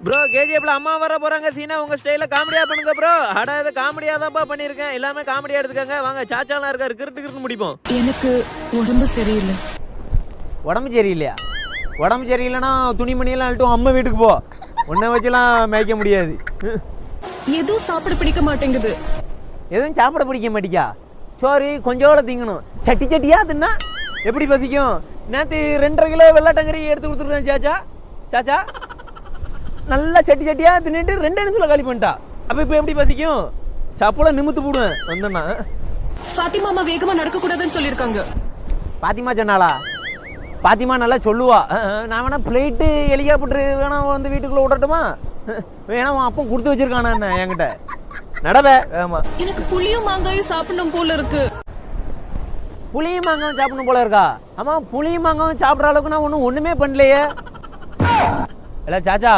Bro கேஜிஎஃப்ல அம்மா வர போறாங்க சீனா உங்க ஸ்டைல காமெடியா பண்ணுங்க ப்ரோ. அட இது காமெடியா தான்ப்பா பண்ணிருக்கேன். எல்லாமே காமெடியா எடுத்துக்கங்க. வாங்க சாச்சாலாம் இருக்காரு கிறுட்டு முடிப்போம். எனக்கு உடம்பு சரியில்லை. உடம்பு சரியில்லையா? உடம்பு சரியில்லைன்னா துணிமணி எல்லாம் அழட்டும் அம்மா வீட்டுக்கு போ. உன்னை வச்சுலாம் மேய்க்க முடியாது. எதுவும் சாப்பிட பிடிக்க மாட்டேங்குது. எதுவும் சாப்பிட பிடிக்க மாட்டிக்கா? சோறு கொஞ்சோட திங்கணும். சட்டி சட்டியா தின்னா எப்படி பசிக்கும்? நேற்று 2.5 கிலோ வெள்ளாட்டங்கறி எடுத்து கொடுத்துருக்கேன் சாச்சா. சாச்சா நல்லா சட்டி சட்டியா தின்னுட்டு 2 நிமிஷத்துல காலி பண்ணிட்டா. அப்ப இப்ப எப்படி பசிக்கும்? சாப்பிட நிமித்து போடுவேன் வந்தேன்னா. ஃபாத்திமா அம்மா வேகமா நடக்க கூடாதுன்னு சொல்லிருக்காங்க. பாத்திமா சொன்னாளா? பாத்திமா நல்லா சொல்லுவா. நான் வேணா பிளேட்டு ஹெலிகாப்டர் வேணா வந்து வீட்டுக்குள்ள விடட்டுமா? வேணா அப்போ கொடுத்து வச்சிருக்கானா என்ன என்கிட்ட நடவே. ஆமா எனக்கு புளியும் மாங்காயும் சாப்பிடணும் போல இருக்கு. புளியும் மாங்காவும் சாப்பிடணும் போல இருக்கா? ஆமா புளியும் மாங்காவும் சாப்பிட்ற அளவுக்கு நான் ஒண்ணுமே பண்ணலையே. இல்ல சாச்சா